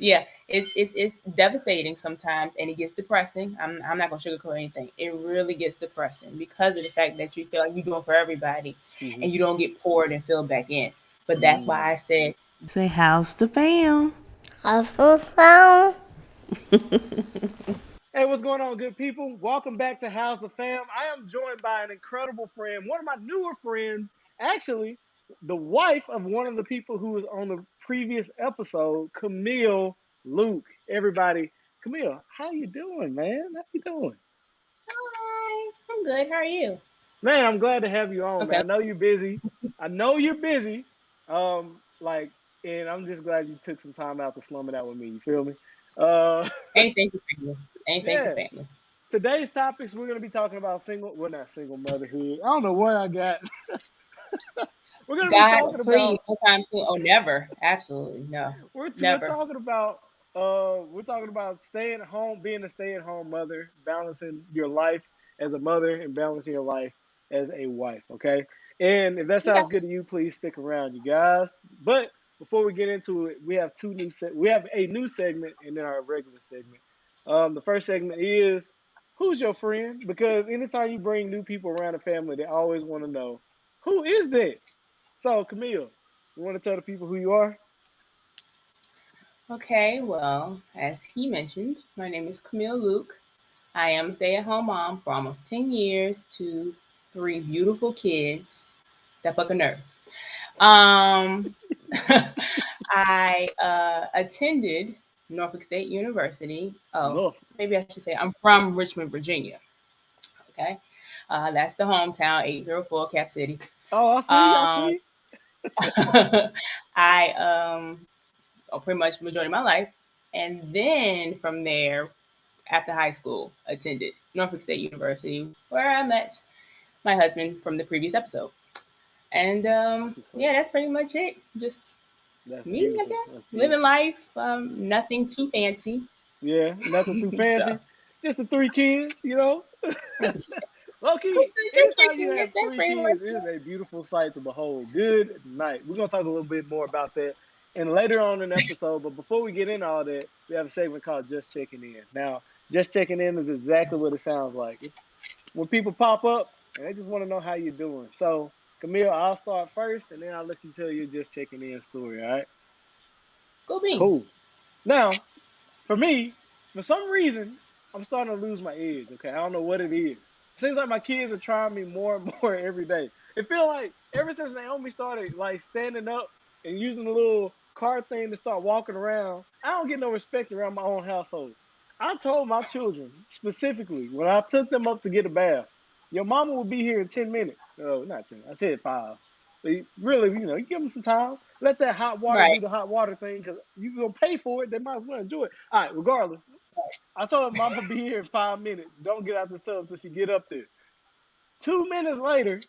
Yeah, it's devastating sometimes, and it gets depressing. I'm not gonna sugarcoat anything. It really gets depressing because of the fact that you feel like you're doing for everybody, Mm-hmm. and you don't get poured and filled back in. But that's why Mm. I said, Say house the fam. Overflow. Hey, what's going on, good people? Welcome back to House the Fam. I am joined by an incredible friend, one of my newer friends, actually, the wife of one of the people who was on the previous episode, Camille Luke. Everybody, Camille, how you doing, man? How you doing? "Hi, I'm good. How are you?" Man, I'm glad to have you on, man. Okay, I know you're busy. I know you're busy. Like, and I'm just glad you took some time out to slum it out with me. You feel me? Uh, anything for family. Anything for yeah. family. Today's topics we're gonna be talking about not single motherhood. I don't know what I got. We're gonna be God, talking please, about sometime soon. Oh, never. Absolutely no, we're never. talking about staying at home, being a stay at home mother, balancing your life as a mother and balancing your life as a wife. Okay, and if that Okay. sounds good to you, please stick around, you guys. But before we get into it, we have a new segment and then our regular segment. The first segment is who's your friend? Because anytime you bring new people around the family, they always want to know who is that. So Camille, you want to tell the people who you are? Okay, well, as he mentioned, my name is Camille Luke. I am a stay at home mom for almost 10 years to three beautiful kids. That fucking nerve. Um, I attended Norfolk State University. Oh, Love. maybe I should say I'm from Richmond, Virginia. Okay. That's the hometown, 804 Cap City. Oh, I see. I Um, see. I pretty much majority of my life. And then from there, after high school, attended Norfolk State University, where I met my husband from the previous episode. And That's what's up. yeah, that's pretty much it. Just That's me, I beautiful. guess, That's living beautiful. life. Nothing too fancy. Yeah, nothing too So fancy. Just the three kids, you know. that's Loki, just anytime you drinking. have That's three pretty much kids, it is it. a beautiful sight to behold. Good night. We're gonna talk a little bit more about that and later on in the episode. But before we get into all that, we have a segment called Just Checking In. Now, just checking in is exactly what it sounds like. It's when people pop up and they just want to know how you're doing. So, Camille, I'll start first, and then I'll let you tell your Just Checking In story. All right? Go beans. Cool. Now, for me, for some reason, I'm starting to lose my edge. Okay, I don't know what it is. It seems like my kids are trying me more and more every day. It feels like ever since Naomi started like standing up and using the little car thing to start walking around, I don't get no respect around my own household. I told my children specifically when I took them up to get a bath, your mama will be here in 10 minutes. No, not 10. I said 5. But really, you give them some time. Let that hot water Right. do the hot water thing because you're gonna pay for it. They might as well enjoy it. All right, regardless, I told her Mama be here in 5 minutes. Don't get out the tub until she get up there. 2 minutes later,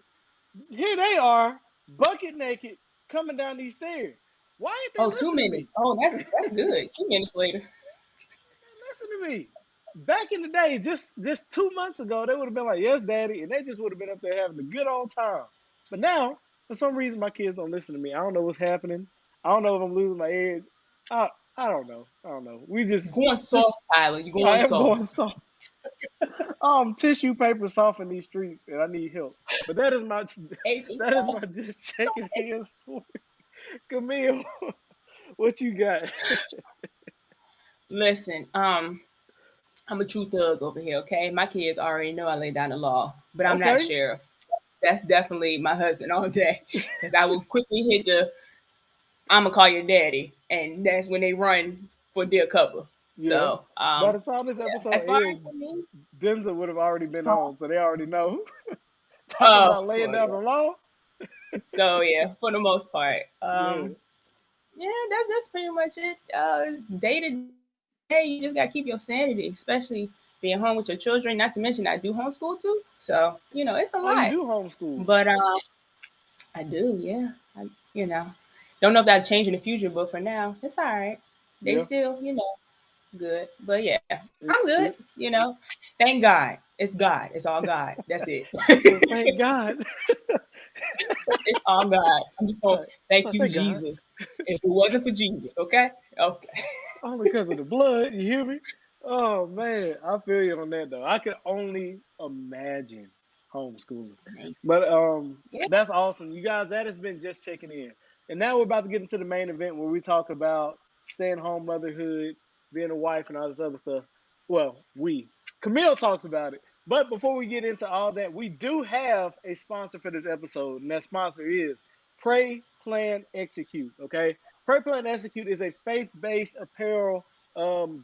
here they are, bucket naked, coming down these stairs. Why ain't they Oh, two listen to minutes. me? Oh, that's good. 2 minutes later. Listen to me. Back in the day, just 2 months ago, they would have been like, "Yes, Daddy," and they just would have been up there having a good old time. But now, for some reason, my kids don't listen to me. I don't know what's happening. I don't know if I'm losing my edge. I I don't know. I don't know. We Going just soft, Tyler. You're I going am going soft. soft. Tissue paper soft in these streets, and I need help. But that is my Agent. that is my just checking in story. Camille, what you got? Listen, I'm a true thug over here, okay? My kids already know I lay down the law, but I'm not Okay. sheriff. That's definitely my husband all day. Because I will quickly hit the I'm gonna call your daddy, and that's when they run for dear cover. Yeah. So, By the time this yeah. episode As far airs, as for me, Denzel would have already been oh, on, so they already know. Talking oh about laying well, down yeah. the law. So yeah, for the most part, Yeah. yeah, that's pretty much it. Day to day, you just gotta keep your sanity, especially being home with your children. Not to mention, I do homeschool too, so it's a Oh, you lot. do homeschool. But I do, yeah. You know, don't know if that'll change in the future, but for now, it's all right. They Yeah. still, good. But yeah, It, I'm good. it, Thank God. It's God. It's all God. That's it. she said, "Thank God." It's all God. I'm just going to so, thank so you, thank God. Jesus. If it wasn't for Jesus, okay? Okay. only because of the blood. You hear me? Oh man, I feel you on that though. I can only imagine homeschooling. But Yeah. that's awesome. You guys, that has been just checking in. And now we're about to get into the main event where we talk about staying home motherhood, being a wife and all this other stuff. Well, Camille talks about it. But before we get into all that, we do have a sponsor for this episode, and that sponsor is Pray, Plan, Execute. Okay. Pray, Plan, Execute is a faith-based apparel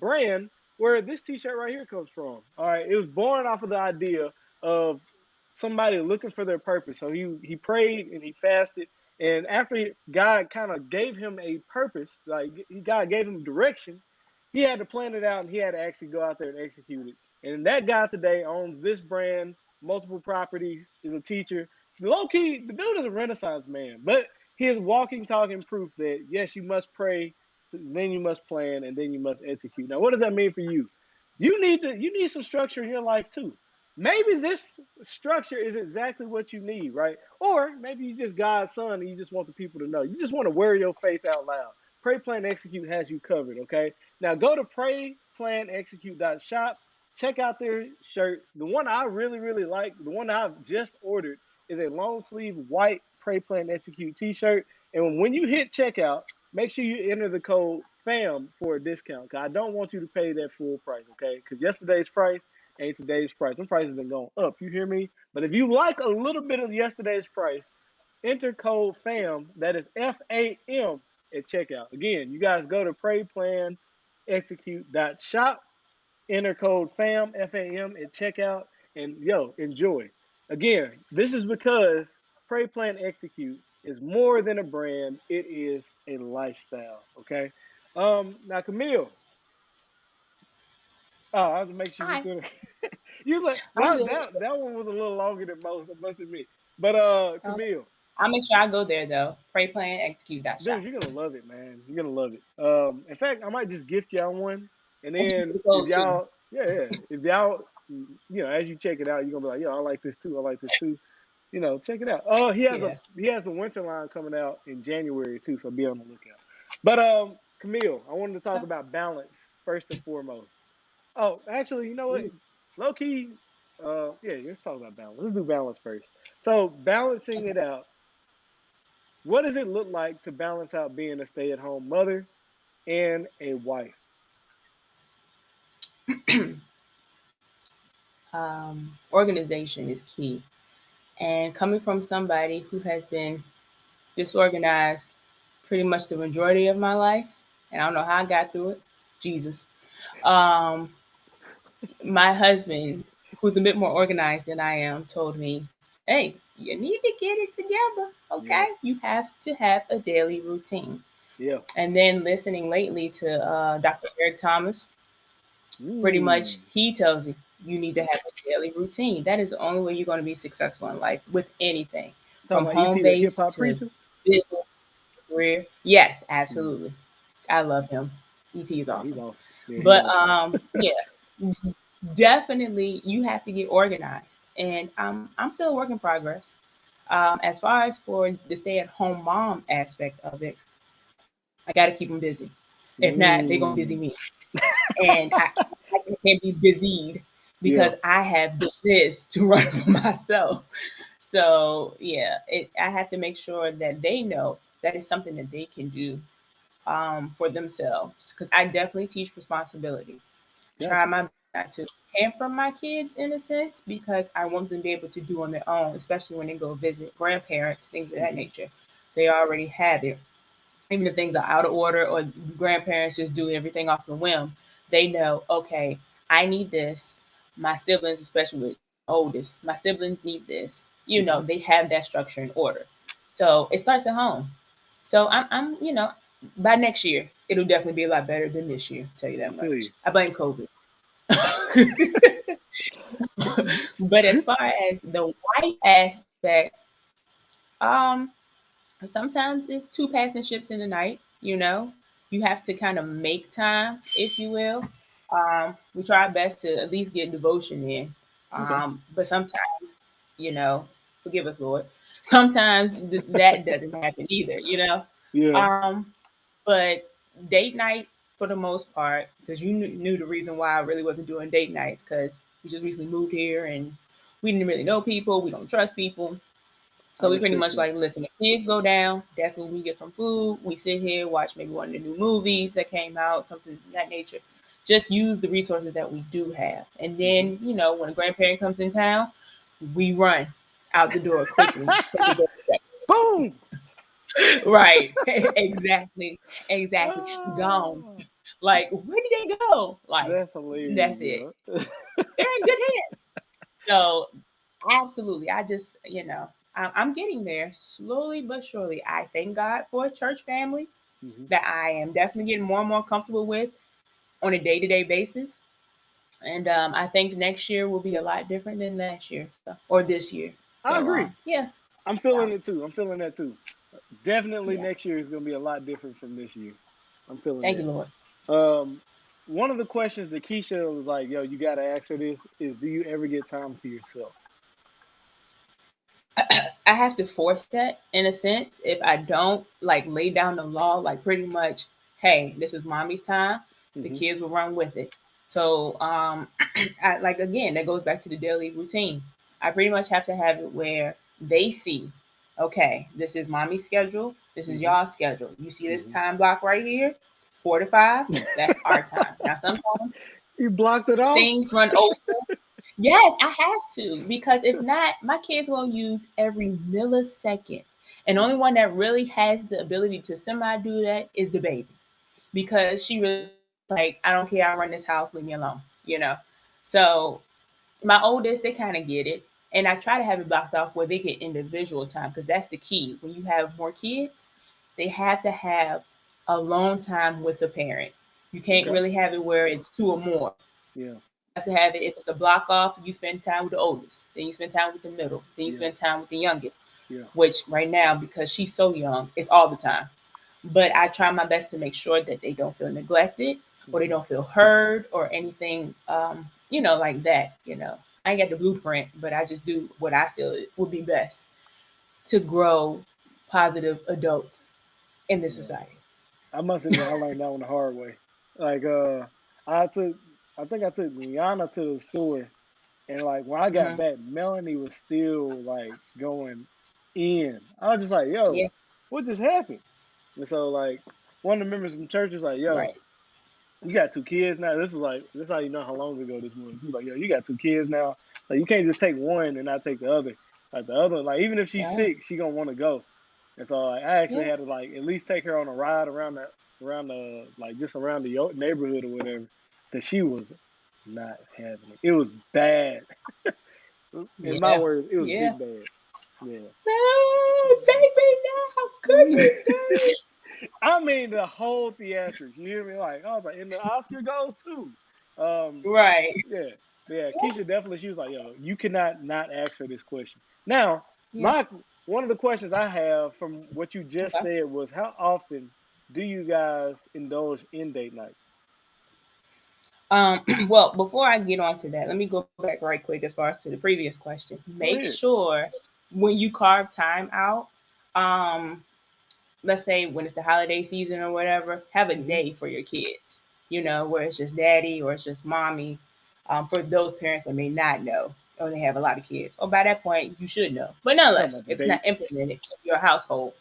brand where this T-shirt right here comes from. All right, it was born off of the idea of somebody looking for their purpose. So he prayed and he fasted, and after God kind of gave him a purpose, like God gave him direction, he had to plan it out and he had to actually go out there and execute it. And that guy today owns this brand, multiple properties, is a teacher. Low key, the dude is a Renaissance man, but he is walking, talking proof that yes, you must pray, then you must plan, and then you must execute. Now, what does that mean for you? You need some structure in your life too. Maybe this structure is exactly what you need, right? Or maybe you just God's son and you just want the people to know. You just want to wear your faith out loud. Pray Plan Execute has you covered, okay? Now go to PrayPlanExecute.shop. Check out their shirt. The one I really, really like, the one I've just ordered, is a long sleeve white Pray Plan Execute t-shirt. And when you hit checkout, make sure you enter the code FAM for a discount. Cause I don't want you to pay that full price, okay? Because yesterday's price ain't today's price. Them prices been going up, you hear me? But if you like a little bit of yesterday's price, enter code FAM, that is FAM, at checkout. Again, you guys go to PrayPlanExecute.shop, enter code FAM, FAM, at checkout, and enjoy. Again, this is because Pray Plan Execute is more than a brand, it is a lifestyle. Okay. Now Camille. Oh, I have to make sure you Hi. still you was like I'm that good. that one was a little longer than most, I must admit. But Um, Camille, I'll make sure I go there though. PrayPlanExecute.shop. dude, you're gonna love it, man. You're gonna love it. In fact, I might just gift y'all one, and And give me then the if code too. y'all, if y'all, as you check it out, you're gonna be like, yo, I like this too. I like this too. Check it out. Oh, Yeah. he has the winter line coming out in January too, so be on the lookout. But Camille, I wanted to talk about balance first and foremost. Oh, actually, you know what? Ooh. Low key, yeah, let's talk about balance. Let's do balance first. So balancing it out, what does it look like to balance out being a stay-at-home mother and a wife? Organization is key. And coming from somebody who has been disorganized pretty much the majority of my life, and I don't know how I got through it. Jesus. Um, my husband, who's a bit more organized than I am, told me, "Hey, you need to get it together. Yeah, Okay, you have to have a daily routine." yeah. And then listening lately to Dr. Eric Thomas, pretty much Mm. he tells you you need to have a daily routine. That is the only way you're going to be successful in life with anything, Talking from about ET, home the hip base hop to preacher. business career. Yes, Mm. absolutely. I love him. ET is Yeah, he's awesome. awesome. Yeah, he's But awesome. yeah, definitely you have to get organized. And I'm still a work in progress. As far as for the stay at home mom aspect of it, I got to keep them busy. If not, they're going to busy Mm. me. And I can't be busied Yeah, because I have business to run for myself. So yeah, I have to make sure that they know that is something that they can do for themselves. Because I definitely teach responsibility. Try gotcha. my best not to pamper my kids in a sense because I want them to be able to do on their own, especially when they go visit grandparents, things of that Hmm. nature. They already have it. Even if things are out of order or grandparents just do everything off the whim, they know, okay, I need this. My siblings, especially with oldest, my siblings need this. Hmm. They have that structure in order. So it starts at home. So by next year, it'll definitely be a lot better than this year. Tell you I that feel you. much. I blame COVID. But as far as the white aspect, um, sometimes it's two passing ships in the night. You have to kind of make time, if you will. We try our best to at least get devotion in. Okay. But sometimes, forgive us, Lord. Sometimes that doesn't happen either. Yeah. Um, but date night for the most part, because you knew the reason why I really wasn't doing date nights, because we just recently moved here and we didn't really know people. We don't trust people. I So we pretty respect much that. like, listen, the kids go down. That's when we get some food. We sit here, watch maybe one of the new movies that came out, something of that nature. Just use the resources that we do have. And Hmm. then, when a grandparent comes in town, we run out the door quickly. Boom. Right. Exactly. Exactly. Gone. Ah, Like, where did they go? Like, that's hilarious, that's it. yo. They're in good hands. So, absolutely. I'm getting there slowly but surely. I thank God for a church family Hmm. that I am definitely getting more and more comfortable with on a day to day basis. And I think next year will be a lot different than last year, or this year. I So, agree. yeah, I'm feeling it balance. too. I'm feeling that too. Definitely Yeah. next year is gonna be a lot different from this year. I'm feeling Thank you, that. Lord. Um, One of the questions that Keisha was like, "Yo, you gotta ask her this: is do you ever get time to yourself?" I have to force that in a sense. If I don't like lay down the law, like pretty much, hey, this is mommy's time, the Hmm. kids will run with it. So, I like again, that goes back to the daily routine. I pretty much have to have it where they see, okay, this is mommy's schedule, this is Hmm. y'all's schedule. You see this Hmm. time block right here, 4 to 5, that's our time. Now, sometimes You blocked it off. things run over. Yes, I have to because if not, my kids gonna use every millisecond. And the only one that really has the ability to semi do that is the baby because she really like, I don't care, I run this house, leave me alone. So my oldest, they kind of get it. And I try to have it blocked off where they get individual time because that's the key. When you have more kids, they have to have alone time with the parent. You can't Okay. really have it where it's two or more. Yeah. Have to have it. If it's a block off, you spend time with the oldest, then you spend time with the middle, then you Yeah. spend time with the youngest. Yeah. Which right now, because she's so young, it's all the time. But I try my best to make sure that they don't feel neglected or they Hmm. don't feel heard or anything, like that. I ain't got the blueprint, but I just do what I feel it would be best to grow positive adults in this Yeah. society. I must admit, I learned that one the hard way. Like, I took, I think I took Rihanna to the store, and like when I got Hmm. back, Melanie was still like going in. I was just like, Yeah, "Yo, what just happened?" And so like one of the members from church was like, right. "Yo, you got two kids now." This is how you know how long ago this was. He was like, "Yo, you got two kids now. Like you can't just take one and not take the other. Like the other, like even if she's Yeah, sick, she gonna want to go." And so like, I actually yeah, had to like at least take her on a ride around the like just around the neighborhood or whatever. Cause she was not having it. It was bad. In my yeah, words, it was yeah. big bad. Yeah. No, take me now. How could you do? I mean the whole theatrics. You hear me? Like I was like, and the Oscar goes too. Um, Right. yeah, yeah. Keisha definitely. She was like, "Yo, you cannot not ask her this question." Now, Yeah. my one of the questions I have from what you just Okay. said was, how often do you guys indulge in date night? Well, before I get on to that, let me go back right quick as far as to the previous question. Go Make ahead. sure when you carve time out, um, let's say when it's the holiday season or whatever, have a Hmm. day for your kids, where it's just daddy or it's just mommy. For those parents that may not know or they have a lot of kids. Or by that point, you should know. But You talking nonetheless, about the if it's date? not implemented in your household,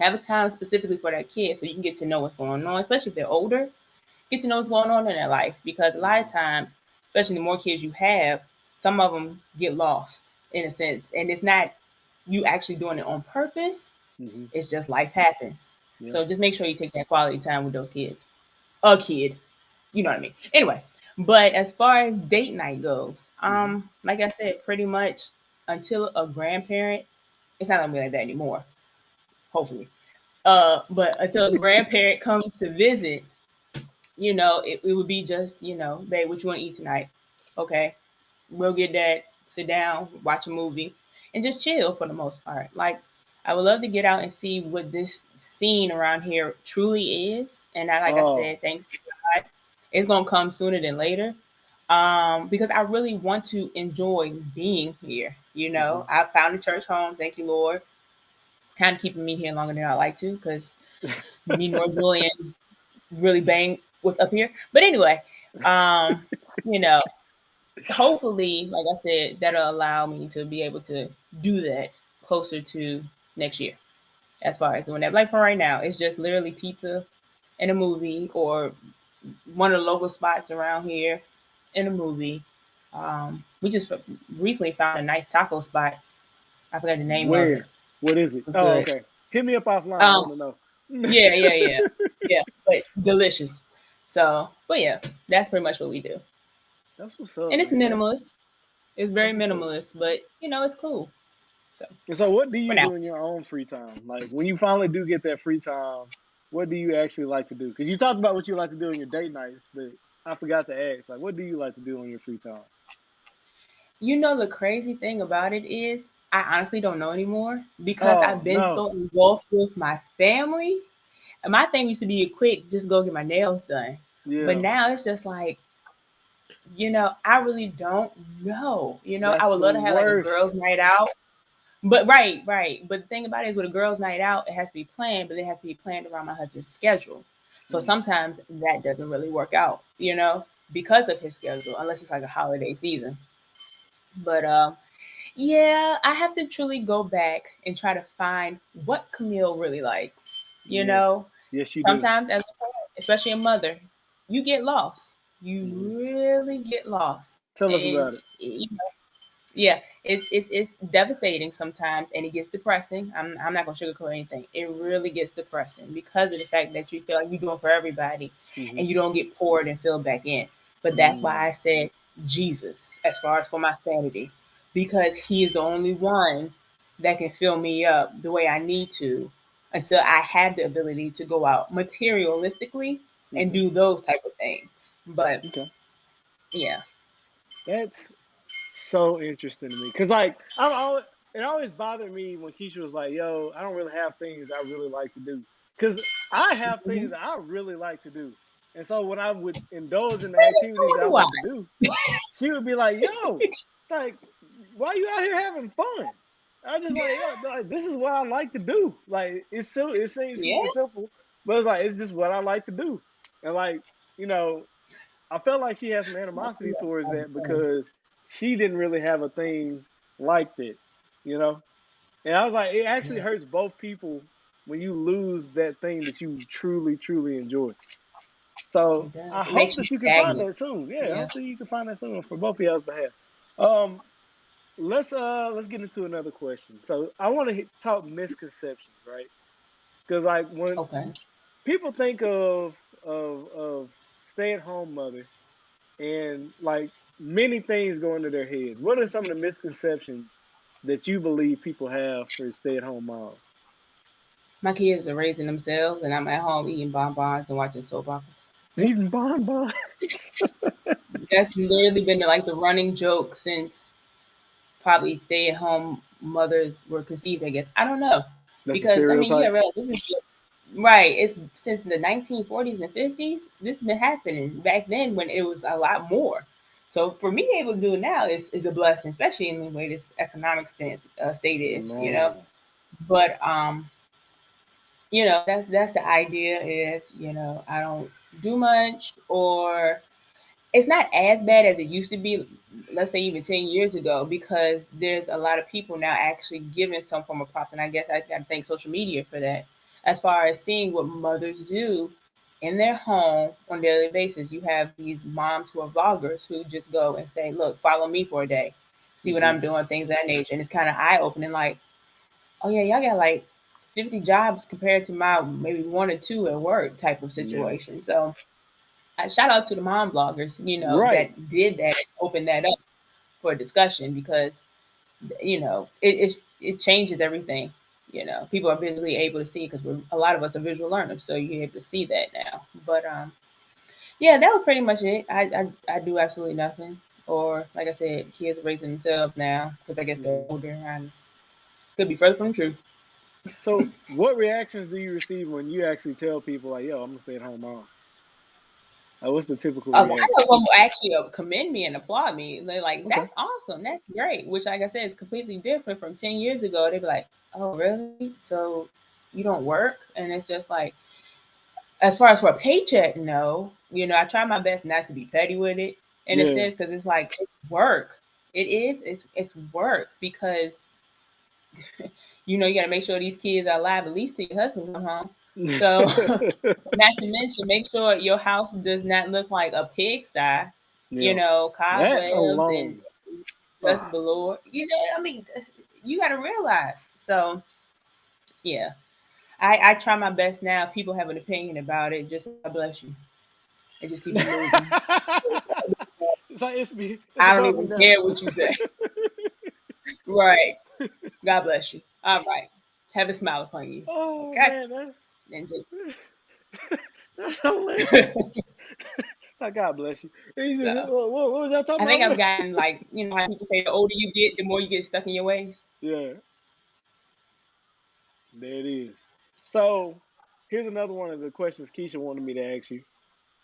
have a time specifically for that kid so you can get to know what's going on, especially if they're older. Get to know what's going on in their life because a lot of Hmm. times, especially the more kids you have, some of them get lost in a sense. And it's not you actually doing it on purpose, Hmm. it's just life happens. Yeah. So just make sure you take that quality time with those kids. A kid, you know what I mean? Anyway, but as far as date night goes, Hmm. like I said, pretty much until a grandparent, it's not gonna be like that anymore, hopefully. But until a grandparent comes to visit, it would be just, babe, what you want to eat tonight? Okay, we'll get that, sit down, watch a movie, and just chill for the most part. Like, I would love to get out and see what this scene around here truly is. And like I Oh. said, thanks to God, it's gonna come sooner than later. Because I really want to enjoy being here. Hmm. I found a church home, thank you, Lord. It's kind of keeping me here longer than I like to, because me nor Julian. really bang with up here. But anyway, um, you know, hopefully, like I said, that'll allow me to be able to do that closer to next year. As far as doing that, like for right now, it's just literally pizza and a movie, or one of the local spots around here in a movie. We just recently found a nice taco spot. I forgot the name of it. Where? What is it? It was Oh, good. okay. Hit me up offline. I Um, want to know. yeah, but delicious. So, but yeah, that's pretty much what we do, That's what's up, and it's man. minimalist. It's very That's what's up. minimalist, but it's cool. So And so, what do for you now, do in your own free time? Like when you finally do get that free time, what do you actually like to do? Because you talked about what you like to do on your date nights, but I forgot to ask. Like, what do you like to do on your free time? the crazy thing about it is, I honestly don't know anymore because Oh I've been no. so involved with my family. And my thing used to be quick, just go get my nails done. But Yeah, now it's just like, I really don't know. I that's would the love to have like a worst. girls' night out. But right, right. But the thing about it is, with a girls' night out, it has to be planned, but it has to be planned around my husband's schedule. So Mm, sometimes that doesn't really work out, because of his schedule, unless it's like a holiday season. But yeah, I have to truly go back and try to find what Camille really likes. yes, yes, you do. Sometimes as a parent, especially a mother, you get lost. You Hmm. really get lost, Tell us and about it. yeah, it's devastating sometimes, and it gets depressing. I'm not gonna sugarcoat anything. It really gets depressing because of the fact that you feel like you're doing for everybody, Hmm. and you don't get poured and filled back in. But that's why Mm, I said Jesus, as far as for my sanity, because He is the only one that can fill me up the way I need to, until I have the ability to go out materialistically and hmm. do those type of things. But Okay, yeah, that's so interesting to me because, like, it always bothered me when Keisha was like, "Yo, I don't really have things I really like to do," because I have things Mhm. I really like to do, and so when I would indulge in the So activities that I do I. like to do, she would be like, "Yo, it's like, why you out here having fun?" I just like, yo, like, this is what I like to do. Like, it seems Yeah. super simple, but it's like it's just what I like to do, and like, you know, I felt like she had some animosity towards that because she didn't really have a thing like that, you know. And I was like, it actually Yeah, hurts both people when you lose that thing that you truly, truly enjoy. So it does. I It hope makes you that you can find stagnant. that soon. Yeah, Yeah. hopefully you can find that soon for both of y'all's behalf. Um, let's get into another question. So I want to talk misconceptions, right? Because like when Okay. people think of stay at home mother, and like many things go into their head. What are some of the misconceptions that you believe people have for stay at home moms? My kids are raising themselves, and I'm at home eating bonbons and watching soap operas. Eating bonbons. That's literally been like the running joke since probably stay at home mothers were conceived, I guess. I don't know. That's a Because, I mean, you stereotype. gotta realize this is right. It's since the 1940s and 50s. This has been happening back then when it was a lot more. So for me able to do it now is a blessing, especially in the way this economic state is. Man. But that's the idea is, I don't do much, or it's not as bad as it used to be, let's say even 10 years ago, because there's a lot of people now actually giving some form of props. And I guess I got to thank social media for that, as far as seeing what mothers do in their home on a daily basis. You have these moms who are vloggers who just go and say, look, follow me for a day, see what Hmm. I'm doing, things of that nature. And it's kind of eye opening, like, oh yeah, y'all got like 50 jobs compared to my maybe one or two at work type of Yeah. situation. So I shout out to the mom bloggers, Right. that did that, opened that up for a discussion, because it changes everything. People are visually able to see, because a lot of us are visual learners, so you're able to see that now. But yeah, that was pretty much it. I do absolutely nothing, or like I said, kids are raising themselves now because I guess they're Hmm. older and could be further from the truth. So, what reactions do you receive when you actually tell people like, "Yo, I'm gonna stay at home mom"? Like, what's the typical A lot of reaction? them will actually commend me and applaud me. They're like, Okay. "That's awesome, that's great." Which, like I said, is completely different from 10 years ago. They'd be like, "Oh, really? So you don't work?" And it's just like, As far as for a paycheck, no. I try my best not to be petty with it in a Yeah. sense because it's like it's work. It is. It's work because you got to make sure these kids are alive at least till your husband come home. So, not to mention, make sure your house does not look like a pigsty. Yeah. That Cobwebs and alone. dust Ah. galore. I mean, you got to realize. So, yeah, I try my best now. If people have an opinion about it, just God bless you, and just keep it moving. It's like it's I don't above me even now. care what you say. Right. God bless you. All right. Have a smile upon you. Oh Okay. man, And just that's hilarious. Like, God bless you. so What was y'all talking I think I've about? gotten like, how people say the older you get, the more you get stuck in your ways. Yeah, there it is. So here's another one of the questions Keisha wanted me to ask you.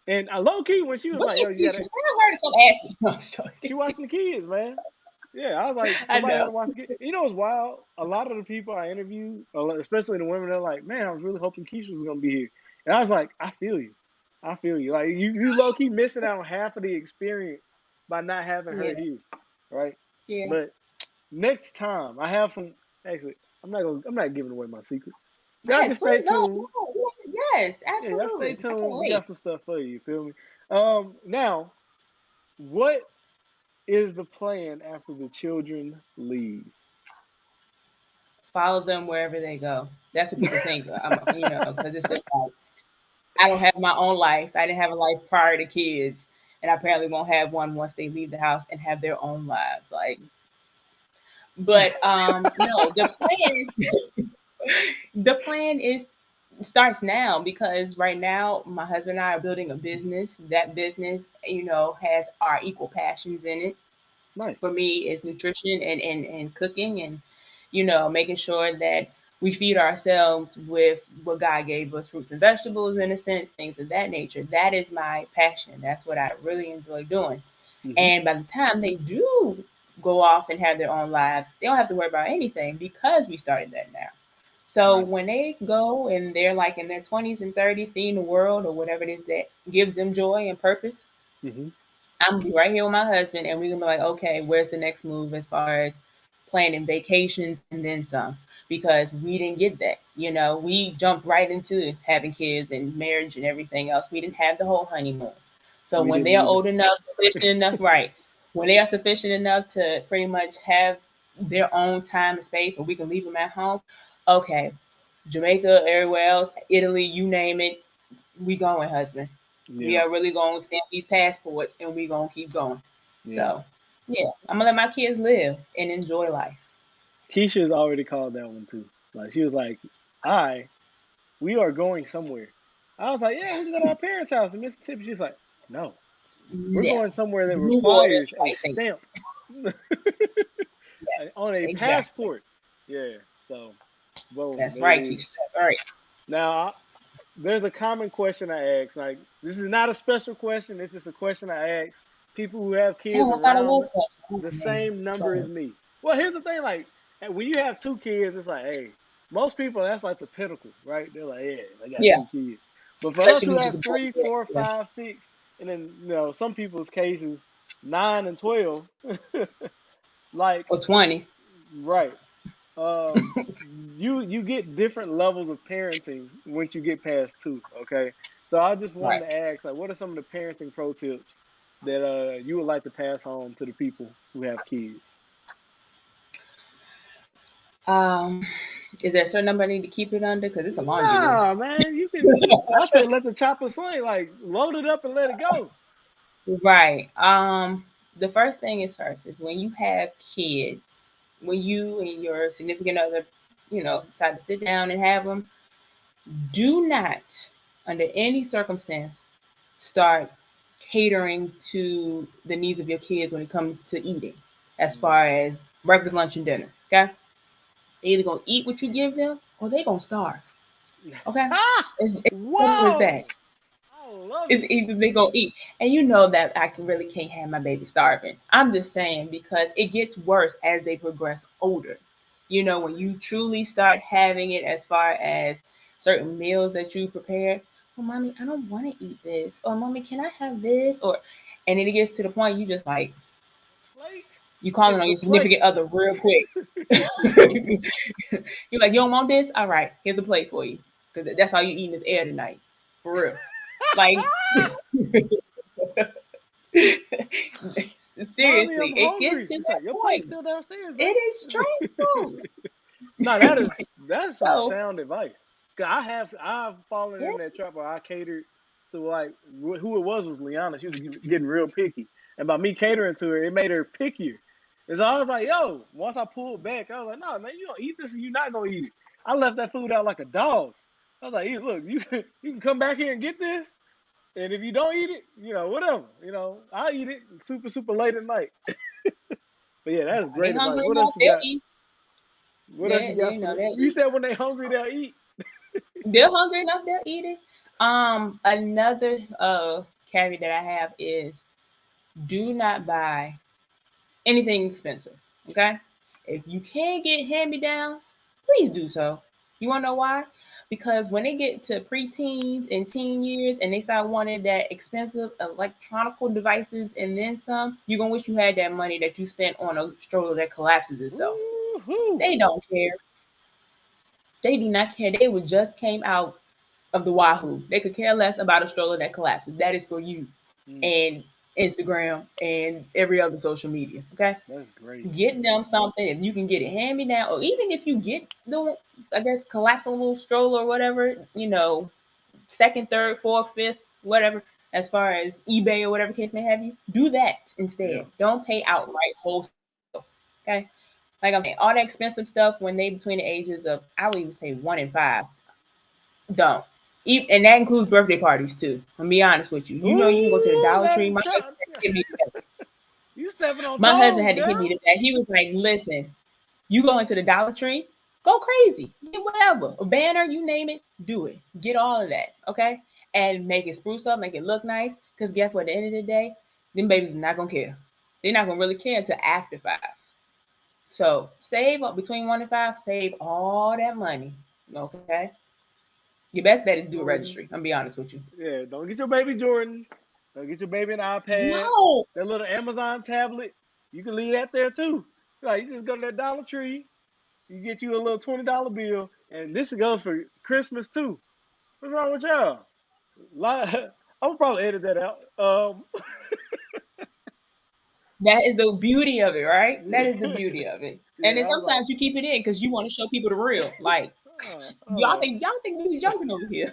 And I low key when she was What like, is "Yo, you teachers? gotta," Where her to come ask me? No, I'm she joking. watching the kids, man. Yeah, I was like, I somebody got know. to watch the kids. You know, it's wild. A lot of the people I interviewed, especially the women, they're like, "Man, I was really hoping Keisha was gonna be here." And I was like, "I feel you. I feel you. Like you low key missing out on half of the experience by not having her Yeah. here, right?" Yeah. But next time, I have some. Actually, I'm not giving away my secrets. Y'all can Yes, stay please. No, tuned. no. Yes, Yeah, y'all stay absolutely. I can't tuned. We got wait. some stuff for you. You feel me? Now, what is the plan after the children leave? Follow them wherever they go. That's what people think. Because it's just like I don't have my own life. I didn't have a life prior to kids, and I apparently won't have one once they leave the house and have their own lives. Like, but no, the plan is starts now because right now my husband and I are building a business. That business, has our equal passions in it. Nice. For me, is nutrition and cooking and making sure that we feed ourselves with what God gave us, fruits and vegetables in a sense, things of that nature. That is my passion. That's what I really enjoy doing. Hmm. And by the time they do go off and have their own lives, they don't have to worry about anything because we started that now. So Nice. when they go and they're like in their 20s and 30s, seeing the world or whatever it is that gives them joy and purpose, Hmm. I'm gonna be right here with my husband, and we're gonna be like, okay, where's the next move as far as planning vacations and then some? Because we didn't get that. We jumped right into having kids and marriage and everything else. We didn't have the whole honeymoon. So We when didn't they are either. old enough, sufficient enough, right? When they are sufficient enough to pretty much have their own time and space, or we can leave them at home. Okay, Jamaica, everywhere else, Italy, you name it, we going, husband. We Yeah. are really going to stamp these passports and we going to keep going. Yeah. So, yeah, I'm going to let my kids live and enjoy life. Keisha's already called that one too. Like she was like, "I, we are going somewhere." I was like, "Yeah, we can go to our parents' house in Mississippi." She's like, "No, we're No. going somewhere that Blue waters, requires a right? stamp Yeah, on a exactly. passport." Yeah. So, boom, That's there it right, is. Keisha. That's right. Now, there's a common question I ask. Like, this is not a special question. It's just a question I ask people who have kids Damn, I thought it around was such. Oh, the man. same Go number as ahead. me. Well, here's the thing. Like, when you have two kids, it's like, hey, most people, that's like the pinnacle, right? They're like, yeah, I got Yeah, two kids. But for us especially who if it's have just a boy. three, Yeah, four, yeah. five, six, and then, some people's cases, 9 and 12, like, Or 20. right. You get different levels of parenting once you get past two. Okay, so I just wanted Right. to ask, like, what are some of the parenting pro tips that you would like to pass on to the people who have kids? Um, is there a certain number I need to keep it under? Because it's a laundry Nah, list. man, you can. I say let the chopper swing, like load it up and let it go. Right. The first thing is first is when you have kids, when you and your significant other, decide to sit down and have them, do not, under any circumstance, start catering to the needs of your kids when it comes to eating, as far Mm. as breakfast, lunch, and dinner. Okay, they either gonna eat what you give them, or they gonna starve. Okay, Ah, it's simple as that. whoa! I love It's it. either they gonna eat. And you know that I can really can't have my baby starving. I'm just saying because it gets worse as they progress older. When you truly start having it as far as certain meals that you prepare, well, mommy, I don't want to eat this. Or, mommy, can I have this? Or, and then it gets to the point you just like, Plate. you calling It's on the your significant plate. other real quick. You're like, you don't want this? All right, here's a plate for you. Because that's all you eating is air tonight. For real. Like, Mommy, seriously, I'm it gets hungry. to It's that like your plate's point. still downstairs, It baby. is stressful. No, that's some So, sound advice. 'Cause I've fallen yeah. in that trap where I catered to like who it was Liana. She was getting real picky, and by me catering to her, it made her pickier. And so I was like, yo. Once I pulled back, I was like, no, man, you don't eat this, and you're not gonna eat it. I left that food out like a dog. I was like, hey, look, you can come back here and get this, and if you don't eat it, whatever, I'll eat it super super late at night. But yeah, that's They great advice. hungry What enough, else you they'll got? eat. What else you got for the? They'll You eat. said when they hungry, they'll eat. They're hungry enough, they'll eat it. Another caveat that I have is do not buy anything expensive. Okay? If you can get hand-me-downs, please do so. You wanna know why? Because when they get to preteens and teen years and they start wanting that expensive electronical devices and then some, you're gonna wish you had that money that you spent on a stroller that collapses itself. Woo-hoo. They don't care. They do not care. They would just came out of the Wahoo. They could care less about a stroller that collapses. That is for you Mm, and Instagram and every other social media. Okay, that's great. get them something if you can get it hand me down, or even if you get the I guess collapsible stroller or whatever, second, third, fourth, fifth, whatever. As far as eBay or whatever case may have you, do that Yeah. instead. Don't pay outright wholesale. Okay, like I'm saying, all that expensive stuff when they between the ages of I would even say 1 and 5. Don't. And that includes birthday parties too. I'm be honest with you. You can go to the Ooh, Dollar Tree. that truck. You stepping on My husband toes, had to hit girl. me today. He was like, "Listen, you go into the Dollar Tree, go crazy, get whatever, a banner, you name it, do it. Get all of that, okay, and make it spruce up, make it look nice. Because guess what? At the end of the day, them babies are not gonna care. They're not gonna really care until after 5. So save up between 1 and 5. Save all that money, okay. Your best bet is do a Jordan. registry. I'm be honest with you. Yeah, don't get your baby Jordans. Don't get your baby an iPad. No. That little Amazon tablet. You can leave that there too. Like you just go to that Dollar Tree. You get you a little $20 bill, and this goes for Christmas too. What's wrong with y'all? I'm probably edit that out. That is the beauty of it, right? That is the Yeah, beauty of it. And yeah. then I was like, sometimes you keep it in because you want to show people the real. Like oh. y'all think we be joking over here.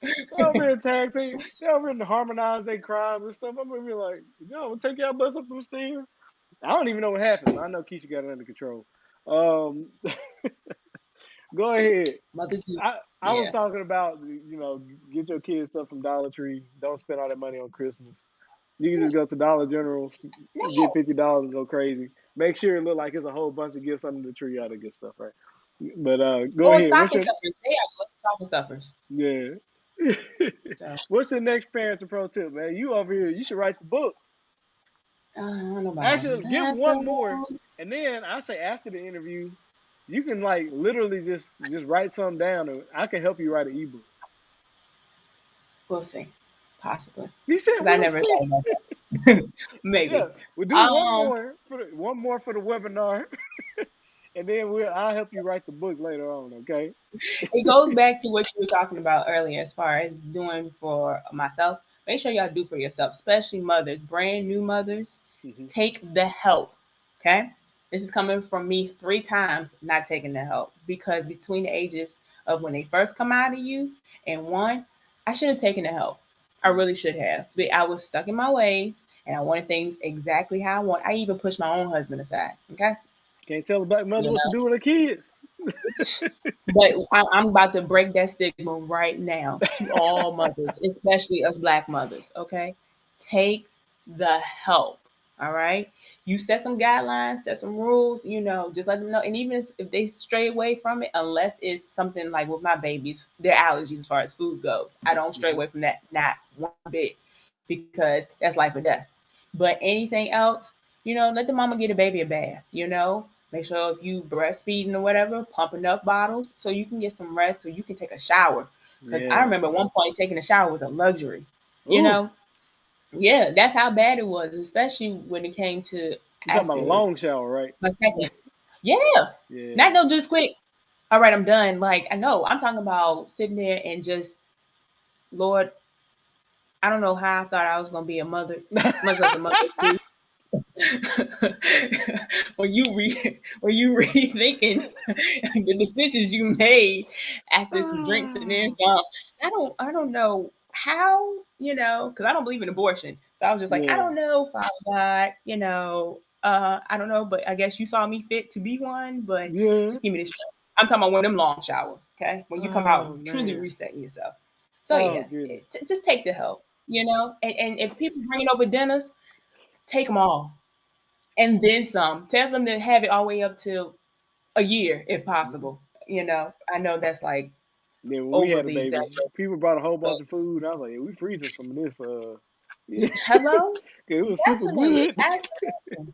They over in tag team. They over in to harmonize their cries and stuff. I'm gonna be like, yo, take y'all bus up from stairs. I don't even know what happened, but I know Keisha got it under control. Um, go ahead. Mothers do. I was Yeah. talking about get your kids stuff from Dollar Tree. Don't spend all that money on Christmas. You can just go to Dollar General, get No. $50 and go crazy. Make sure it look like it's a whole bunch of gifts under the tree, all that good stuff, right? But go Or ahead. What's stocking your stuffers. They are good stocking stuffers. yeah? So What's your next parenting pro tip, man? You over here. You should write the book. I don't know about all Actually, give that one more, though. and then I say after the interview, you can like literally just write something down, and I can help you write an ebook. We'll see. Possibly. He said, Because I "We'll never thought see." about that. Yeah, Maybe. we'll do Um one more for the webinar, and then I'll help you write the book later on. Okay? it goes back to what you were talking about earlier as far as doing for myself. Make sure y'all do for yourself, especially mothers, brand new mothers. Hmm. Take the help. Okay. This is coming from me 3 times not taking the help because between the ages of when they first come out of you and 1, I should have taken the help. I really should have. But I was stuck in my ways and I wanted things exactly how I want. I even pushed my own husband aside. Okay. Can't tell a black mother You what to know. do with her kids. But I'm about to break that stigma right now to all mothers, especially us black mothers. Okay, take the help. All right, you set some guidelines, set some rules. Just let them know. And even if they stray away from it, unless it's something like with my babies, their allergies as far as food goes, I don't stray Hmm. away from that, not one bit, because that's life or death. But anything else, let the mama get a baby a bath. Make sure if you breastfeeding or whatever, pump enough bottles so you can get some rest, so you can take a shower. Because I Yeah. remember at one point taking a shower was a luxury. You Ooh, know, yeah, that's how bad it was, especially when it came to you talking about a after long shower, right? my second. Yeah, not Yeah. no just quick. All right, I'm done. Like I know I'm talking about sitting there and just Lord, I don't know how I thought I was gonna be a mother, much less a mother too. When you rethinking the decisions you made after some drinks and then some, I don't know how, because I don't believe in abortion. So I was just like, I Yeah. don't know, Father God, I don't know, but I guess you saw me fit to be one, but Yeah. just give me this. I'm talking about one of them long showers, okay? When you come Oh out truly man. resetting yourself. So Oh yeah, goodness. just take the help, and if people bringing over dinners, take them all and then some. Tell them to have it all the way up to a year if possible. I know that's like Yeah, when we had a overly baby, exaggerated. people brought a whole But bunch of food. And I was like, yeah, we freezing some of this. Yeah, hello, 'cause it was super definitely, good. absolutely,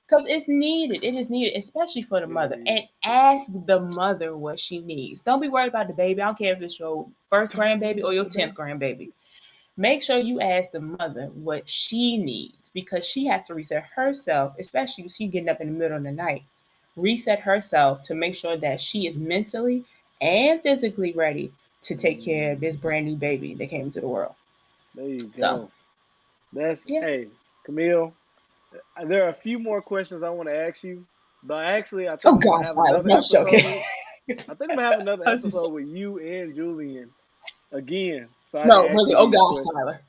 because it's needed. It is needed, especially for the It mother. And is. ask the mother what she needs. Don't be worried about the baby. I don't care if it's your first grandbaby or your 10th grandbaby. Make sure you ask the mother what she needs because she has to reset herself, especially if she's getting up in the middle of the night. Reset herself to make sure that she is mentally and physically ready to take care of this brand new baby that came into the world. There you So, go. That's yeah. hey, Camille. There are a few more questions I want to ask you, but actually, I think Oh I'm gonna gosh, have Tyler, another no, I'm just joking. episode. I think I'm gonna have another I was just episode with you and Julian again, so I can no, ask really. you Oh these gosh, questions. Tyler.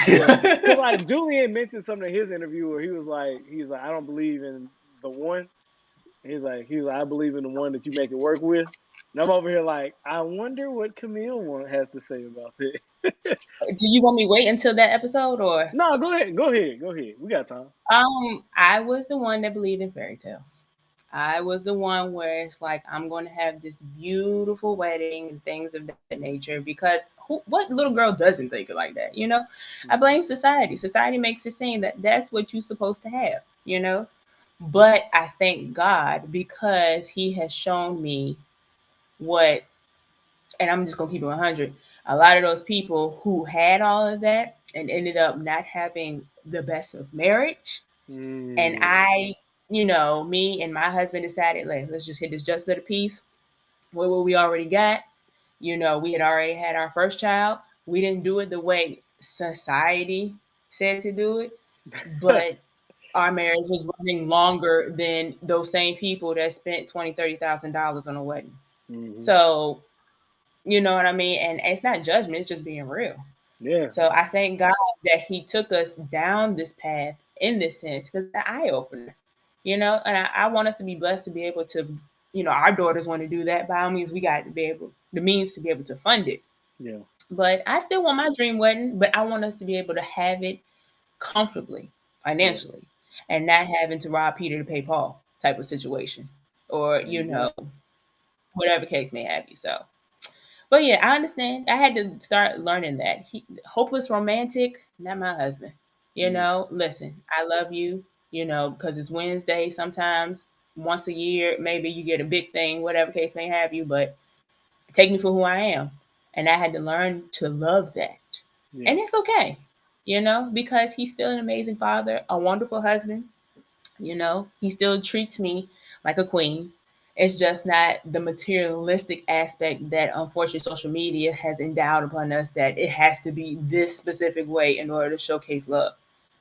Yeah, because like Julian mentioned something in his interview where he's like, I don't believe in the one. He's like, I believe in the one that you make it work with. And I'm over here like, I wonder what has to say about this. Do you want me to wait until that episode or? No, go ahead. We got time. I was the one that believed in fairy tales. I was the one where it's like I'm going to have this beautiful wedding and things of that nature because what little girl doesn't think it like that, I blame society. Society makes it seem that that's what you're supposed to have. But I thank God because He has shown me what, and I'm just gonna keep it 100. A lot of those people who had all of that and ended up not having the best of marriage, and Mm, me and my husband decided, like, let's just hit this justice of the peace. What we already got. We had already had our first child. We didn't do it the way society said to do it, but our marriage was running longer than those same people that spent $20,000-$30,000 on a wedding. hmm So, you know what I mean? And it's not judgment, it's just being real. Yeah, So I thank God that He took us down this path in this sense because it's an eye opener, and I want us to be blessed to be able to, our daughters want to do that. By all means, we got to be able, the means to be able to fund it. yeah, But I still want my dream wedding, but I want us to be able to have it comfortably, yeah. financially, and not having to rob Peter to pay Paul type of situation or, There you go. whatever case may have you. So, but yeah, I understand. I had to start learning that. Hopeless romantic, not my husband. Mm, Listen, I love you, because it's Wednesday. Sometimes once a year, maybe you get a big thing, whatever case may have you, but take me for who I am. And I had to learn to love that. yeah, And it's okay, because he's still an amazing father, a wonderful husband, he still treats me like a queen. It's just not the materialistic aspect that unfortunately social media has endowed upon us that it has to be this specific way in order to showcase love.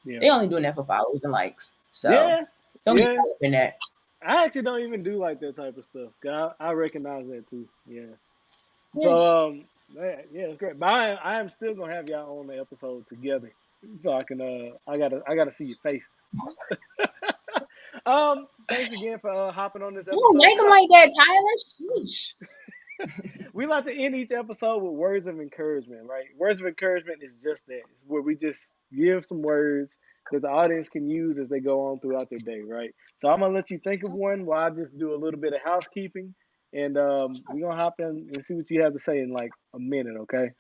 yeah, They only doing that for followers and likes. So yeah, don't get yeah. caught up in that. I actually don't even do like that type of stuff. 'Cause I recognize that too. Yeah. Yeah. So yeah, it's great. But I am still gonna have y'all on the episode together, so I can I gotta see your face. Thanks again for hopping on this You don't episode. yank them like that, Tyler. Sheesh. We like to end each episode with words of encouragement, right? Words of encouragement is just that. It's where we just give some words that the audience can use as they go on throughout their day, right? So I'm gonna let you think of one while I just do a little bit of housekeeping, and we're gonna hop in and see what you have to say in like a minute, okay?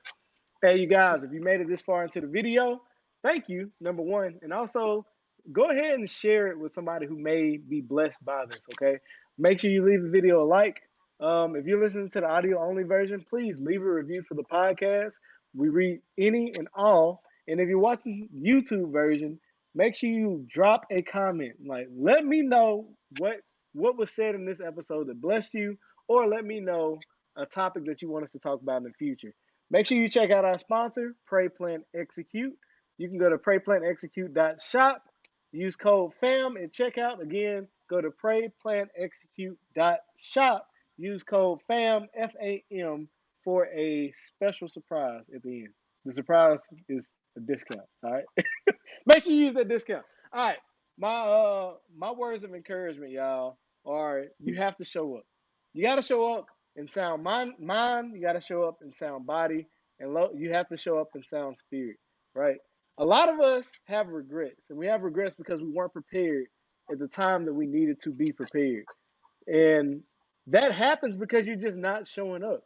Hey, you guys, if you made it this far into the video, thank you, number one. And also, go ahead and share it with somebody who may be blessed by this, okay? Make sure you leave the video a like. If you're listening to the audio only version, please leave a review for the podcast. We read any and all. And if you're watching YouTube version, make sure you drop a comment. Like, let me know what was said in this episode that blessed you, or let me know a topic that you want us to talk about in the future. Make sure you check out our sponsor, PrayPlanExecute. You can go to PrayPlanExecute.shop. Use code FAM at checkout. Again, go to PrayPlanExecute.shop. Use code FAM, FAM, for a special surprise at the end. The surprise is a discount. All right. Make sure you use that discount. All right. My words of encouragement, y'all, are you have to show up. You got to show up and sound mind. You got to show up and sound body, and you have to show up and sound spirit. Right. A lot of us have regrets, and we have regrets because we weren't prepared at the time that we needed to be prepared. And that happens because you're just not showing up.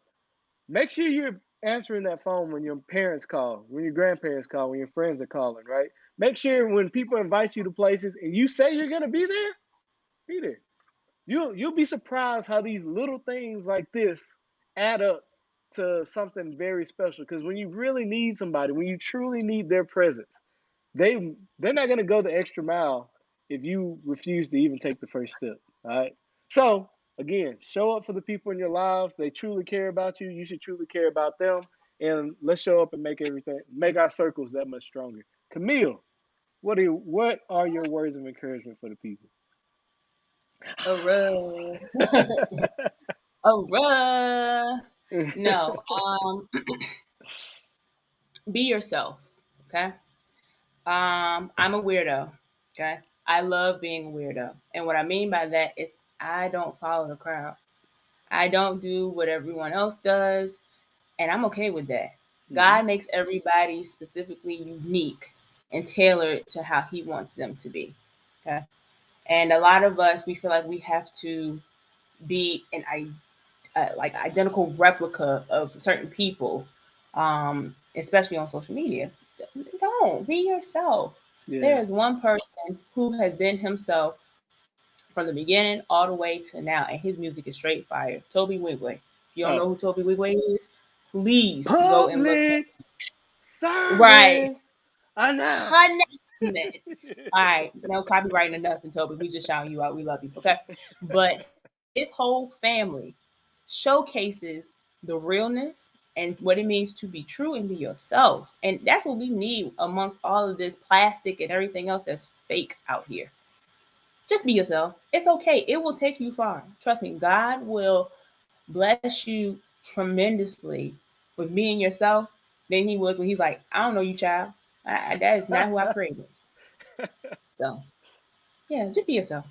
Make sure you're answering that phone when your parents call, when your grandparents call, when your friends are calling, right? Make sure when people invite you to places and you say you're gonna be there, be there. You'll be surprised how these little things like this add up to something very special. Because when you really need somebody, when you truly need their presence, they're not gonna go the extra mile if you refuse to even take the first step. All right. So again, show up for the people in your lives. They truly care about you. You should truly care about them. And let's show up and make our circles that much stronger. Camille, what are your words of encouragement for the people? No, be yourself. Okay. I'm a weirdo. Okay. I love being a weirdo. And what I mean by that is I don't follow the crowd. I don't do what everyone else does. And I'm okay with that. God makes everybody specifically unique and tailored to how he wants them to be. Okay. And a lot of us, we feel like we have to be like identical replica of certain people, especially on social media. Don't be yourself. Yeah. There is one person who has been himself from the beginning all the way to now, and his music is straight fire. Toby Wigway. If you don't know Oh, who Toby Wigway is, please go and look him. public Right. service announcement. Punishment. All right, no copyrighting or nothing, Toby. We just shouting you out. We love you. Okay. But his whole family showcases the realness and what it means to be true and be yourself. And that's what we need amongst all of this plastic and everything else that's fake out here. Just be yourself. It's okay. It will take you far. Trust me, God will bless you tremendously with being yourself than he was when he's like, I don't know you, child. That is not who I created. So, yeah, just be yourself.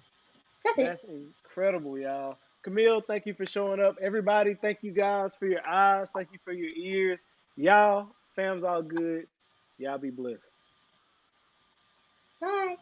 That's it. That's incredible, y'all. Camille, thank you for showing up. Everybody, thank you guys for your eyes. Thank you for your ears. Y'all, fam's all good. Y'all be blessed. Bye.